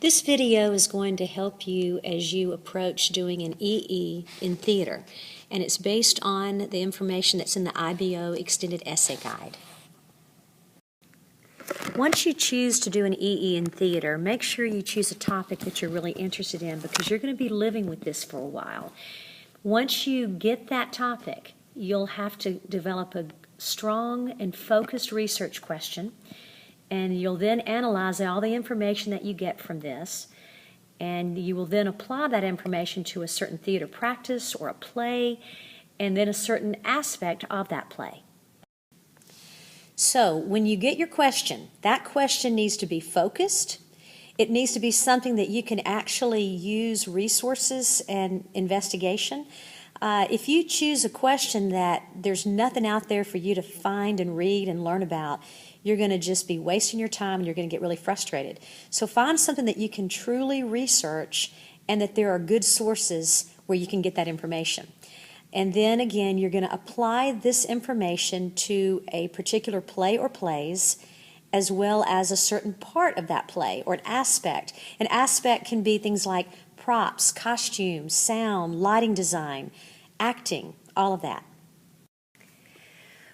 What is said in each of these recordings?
This video is going to help you as you approach doing an EE in theater, and it's based on the information that's in the IBO Extended Essay Guide. Once you choose to do an EE in theater, make sure you choose a topic that you're really interested in because you're going to be living with this for a while. Once you get that topic, you'll have to develop a strong and focused research question, and you'll then analyze all the information that you get from this, and you will then apply that information to a certain theater practice or a play, and then a certain aspect of that play. So when you get your question, that question needs to be focused. It needs to be something that you can actually use resources and investigation. If you choose a question that there's nothing out there for you to find and read and learn about, you're going to just be wasting your time and you're going to get really frustrated. So find something that you can truly research and that there are good sources where you can get that information. And then again, you're going to apply this information to a particular play or plays, as well as a certain part of that play or an aspect. An aspect can be things like props, costumes, sound, lighting design, acting, all of that.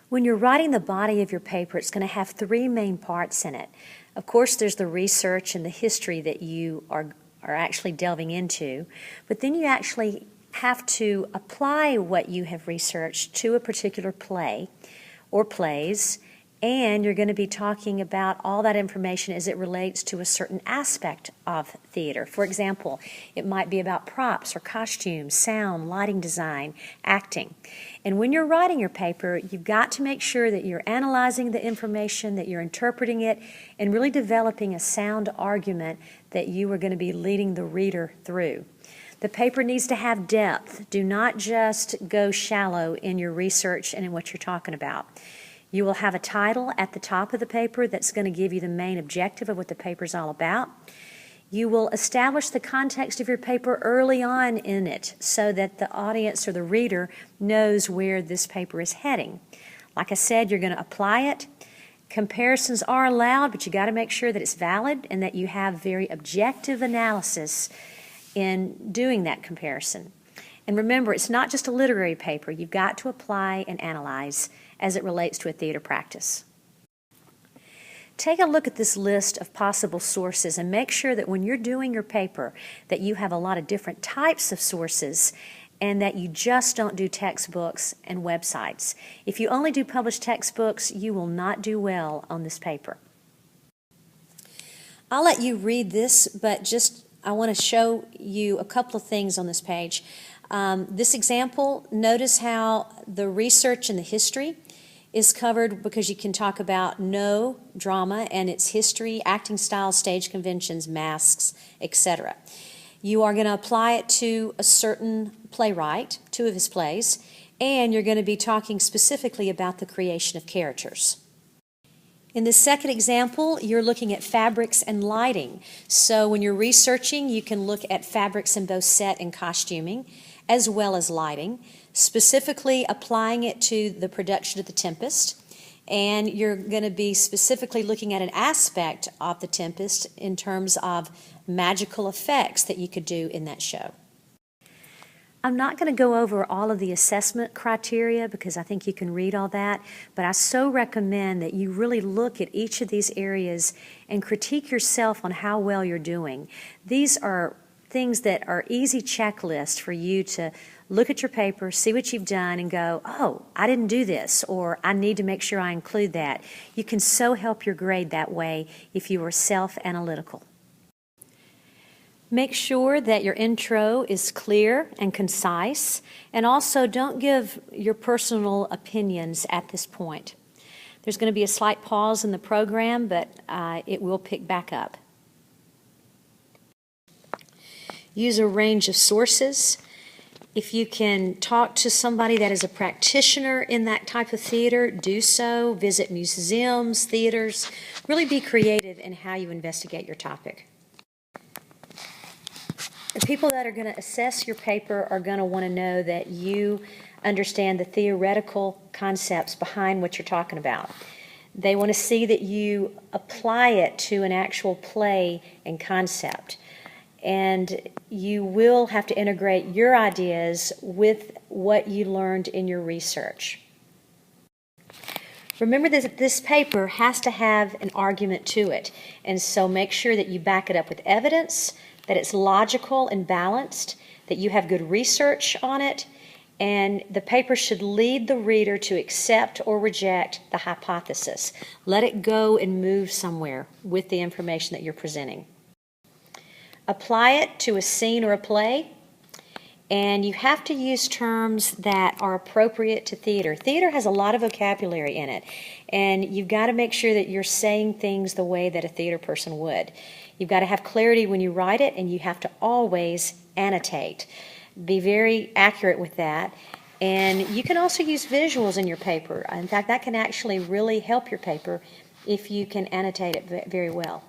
When you're writing the body of your paper, it's going to have three main parts in it. Of course, there's the research and the history that you are actually delving into, but then you actually have to apply what you have researched to a particular play or plays, and you're going to be talking about all that information as it relates to a certain aspect of theater. For example, it might be about props or costumes, sound, lighting design, acting. And when you're writing your paper, you've got to make sure that you're analyzing the information, that you're interpreting it, and really developing a sound argument that you are going to be leading the reader through. The paper needs to have depth. Do not just go shallow in your research and in what you're talking about. You will have a title at the top of the paper that's going to give you the main objective of what the paper is all about. You will establish the context of your paper early on in it so that the audience or the reader knows where this paper is heading. Like I said, you're going to apply it. Comparisons are allowed, but you got to make sure that it's valid and that you have very objective analysis in doing that comparison. And remember, it's not just a literary paper. You've got to apply and analyze as it relates to a theater practice. Take a look at this list of possible sources and make sure that when you're doing your paper that you have a lot of different types of sources and that you just don't do textbooks and websites. If you only do published textbooks, you will not do well on this paper. I'll let you read this, but I want to show you a couple of things on this page. This example, notice how the research and the history is covered because you can talk about no drama and its history, acting style, stage conventions, masks, etc. You are going to apply it to a certain playwright, two of his plays, and you're going to be talking specifically about the creation of characters. In the second example, you're looking at fabrics and lighting. So when you're researching, you can look at fabrics in both set and costuming, as well as lighting, specifically applying it to the production of The Tempest. And you're going to be specifically looking at an aspect of The Tempest in terms of magical effects that you could do in that show. I'm not going to go over all of the assessment criteria because I think you can read all that, but I so recommend that you really look at each of these areas and critique yourself on how well you're doing. These are things that are easy checklists for you to look at your paper, see what you've done, and go, oh, I didn't do this, or I need to make sure I include that. You can so help your grade that way if you are self-analytical. Make sure that your intro is clear and concise, and also don't give your personal opinions at this point. There's going to be a slight pause in the program, but it will pick back up. Use a range of sources. If you can talk to somebody that is a practitioner in that type of theater, do so. Visit museums, theaters. Really be creative in how you investigate your topic. The people that are going to assess your paper are going to want to know that you understand the theoretical concepts behind what you're talking about. They want to see that you apply it to an actual play and concept. And you will have to integrate your ideas with what you learned in your research. Remember that this paper has to have an argument to it, and so make sure that you back it up with evidence, that it's logical and balanced, that you have good research on it, and the paper should lead the reader to accept or reject the hypothesis. Let it go and move somewhere with the information that you're presenting. Apply it to a scene or a play, and you have to use terms that are appropriate to theater. Theater has a lot of vocabulary in it, and you've got to make sure that you're saying things the way that a theater person would. You've got to have clarity when you write it, and you have to always annotate. Be very accurate with that. And you can also use visuals in your paper. In fact, that can actually really help your paper if you can annotate it very well.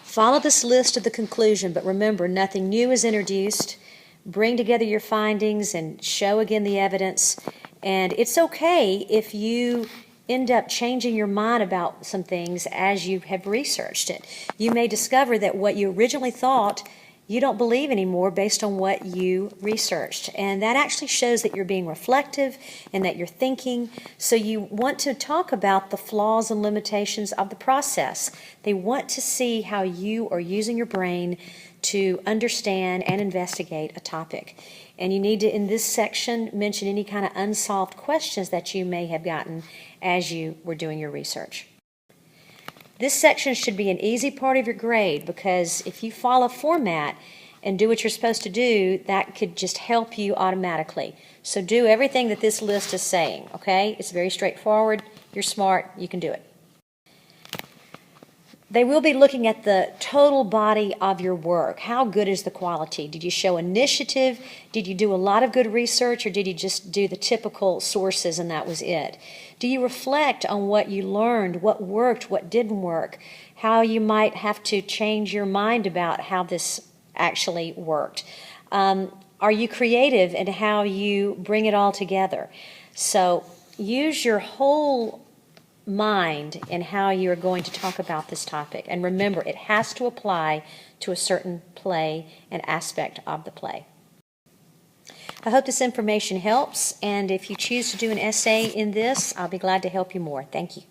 Follow this list to the conclusion, but remember, nothing new is introduced. Bring together your findings and show again the evidence. And it's okay if you end up changing your mind about some things as you have researched it. You may discover that what you originally thought you don't believe anymore based on what you researched. And that actually shows that you're being reflective and that you're thinking. So you want to talk about the flaws and limitations of the process. They want to see how you are using your brain to understand and investigate a topic. And you need to, in this section, mention any kind of unsolved questions that you may have gotten as you were doing your research. This section should be an easy part of your grade, because if you follow format and do what you're supposed to do, that could just help you automatically. So do everything that this list is saying, okay? It's very straightforward. You're smart. You can do it. They will be looking at the total body of your work. How good is the quality? Did you show initiative? Did you do a lot of good research, or did you just do the typical sources and that was it? Do you reflect on what you learned, what worked, what didn't work, how you might have to change your mind about how this actually worked? Are you creative in how you bring it all together? So use your whole mind in how you're going to talk about this topic. And remember, it has to apply to a certain play and aspect of the play. I hope this information helps, and if you choose to do an essay in this, I'll be glad to help you more. Thank you.